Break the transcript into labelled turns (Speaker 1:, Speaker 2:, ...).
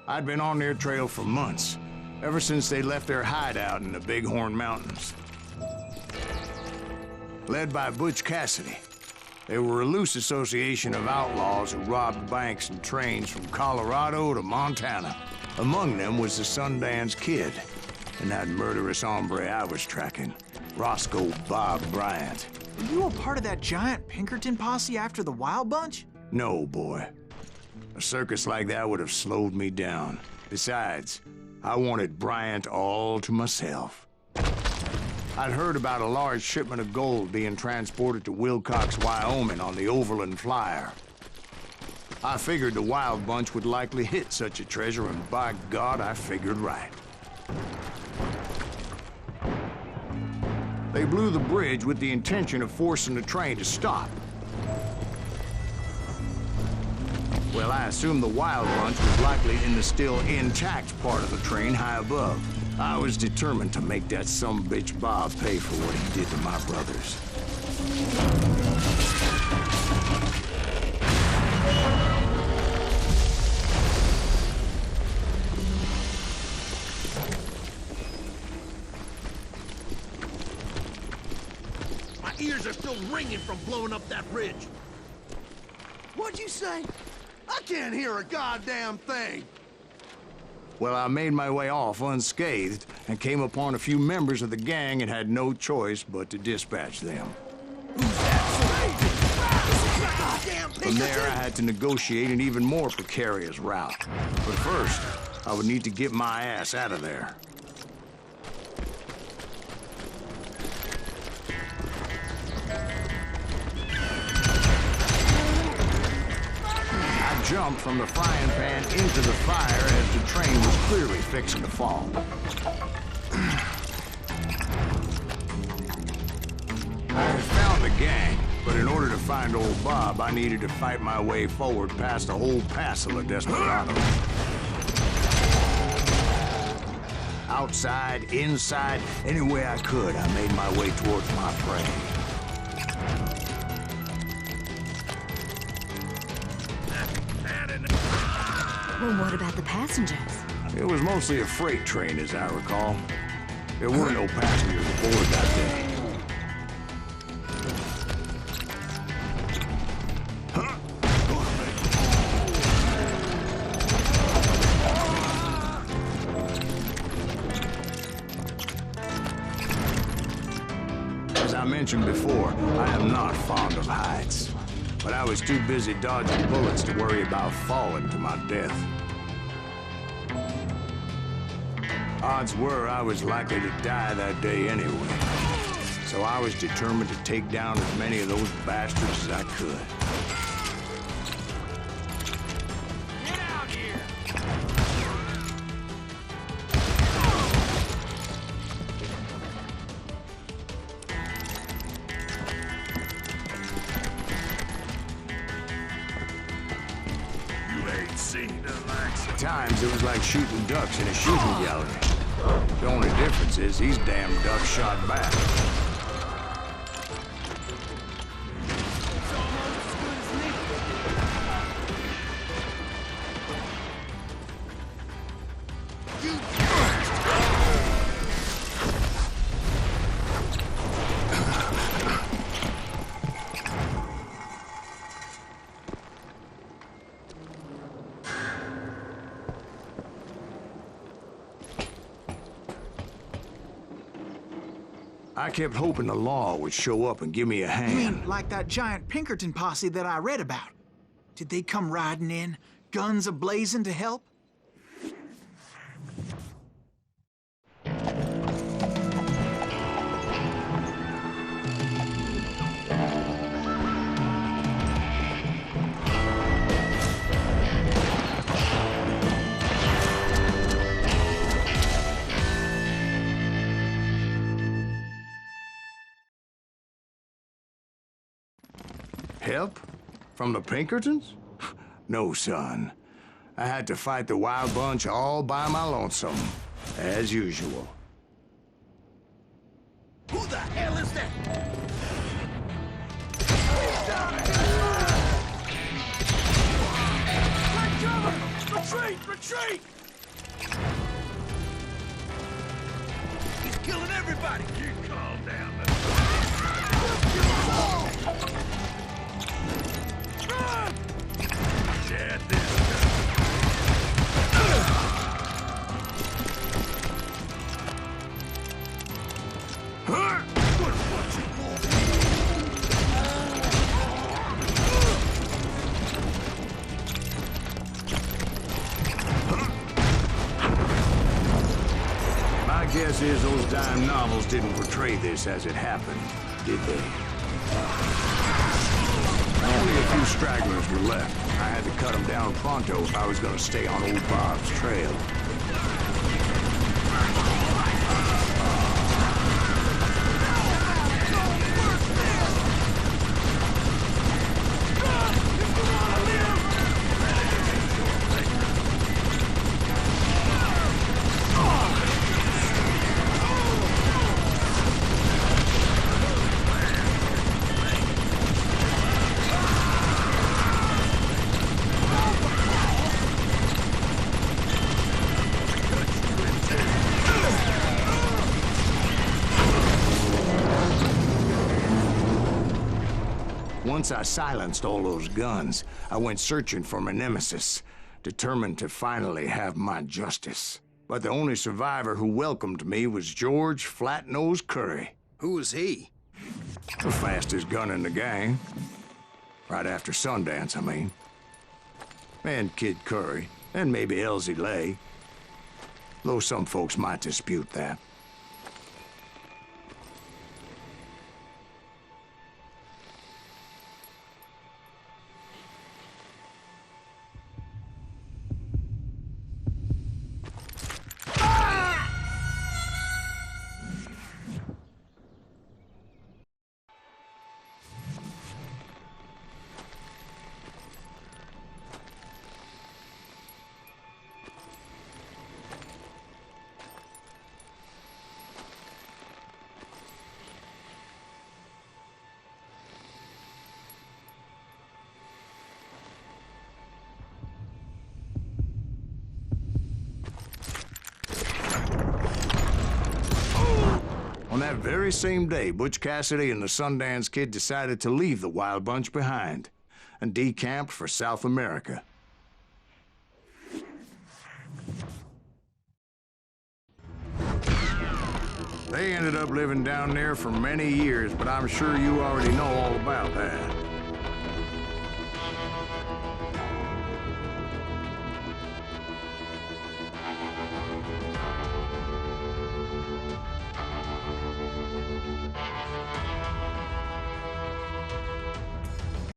Speaker 1: I'd been on their trail for months, ever since they left their hideout in the Bighorn Mountains. Led by Butch Cassidy, they were a loose association of outlaws who robbed banks and trains from Colorado to Montana. Among them was the Sundance Kid, and that murderous hombre I was tracking, Roscoe Bob Bryant.
Speaker 2: Were you a part of that giant Pinkerton posse after the Wild Bunch?
Speaker 1: No, boy. A circus like that would have slowed me down. Besides, I wanted Bryant all to myself. I'd heard about a large shipment of gold being transported to Wilcox, Wyoming on the Overland Flyer. I figured the Wild Bunch would likely hit such a treasure, and by God, I figured right. They blew the bridge with the intention of forcing the train to stop. Well, I assumed the Wild Bunch was likely in the still intact part of the train high above. I was determined to make that sumbitch Bob pay for what he did to my brothers.
Speaker 3: My ears are still ringing from blowing up that bridge. What'd you say? I can't hear a goddamn thing.
Speaker 1: Well, I made my way off unscathed and came upon a few members of the gang and had no choice but to dispatch them. From there, I had to negotiate an even more precarious route. But first, I would need to get my ass out of there. I jumped from the frying pan into the fire as the train was clearly fixing to fall. I had found the gang, but in order to find old Bob, I needed to fight my way forward past a whole passel of desperados. Outside, inside, any way I could, I made my way towards my prey.
Speaker 4: Well, what about the passengers?
Speaker 1: It was mostly a freight train, as I recall. There were no passengers aboard that day. As I mentioned before, I am not fond of heights. But I was too busy dodging bullets to worry about falling to my death. Odds were I was likely to die that day anyway. So I was determined to take down as many of those bastards as I could.
Speaker 2: Get out here!
Speaker 1: At times, it was like shooting ducks in a shooting gallery. The only difference is these damn ducks shot back. I kept hoping the law would show up and give me a hand.
Speaker 2: You mean like that giant Pinkerton posse that I read about? Did they come riding in, guns a-blazing to help?
Speaker 1: Help? From the Pinkertons? No, son. I had to fight the Wild Bunch all by my lonesome, as usual.
Speaker 3: Who the hell is that?
Speaker 2: Retreat! Retreat!
Speaker 3: killing everybody! You calm down, Shut this
Speaker 1: My guess is those dime novels didn't portray this as it happened, did they? Only a few stragglers were left. I had to cut them down pronto if I was going to stay on old Bob's trail. Once I silenced all those guns, I went searching for my nemesis, determined to finally have my justice. But the only survivor who welcomed me was George Flat-Nose Curry.
Speaker 3: Who was he?
Speaker 1: The fastest gun in the gang. Right after Sundance, I mean. And Kid Curry, and maybe Elsie Lay. Though some folks might dispute that. On that very same day, Butch Cassidy and the Sundance Kid decided to leave the Wild Bunch behind and decamped for South America. They ended up living down there for many years, but I'm sure you already know all about that.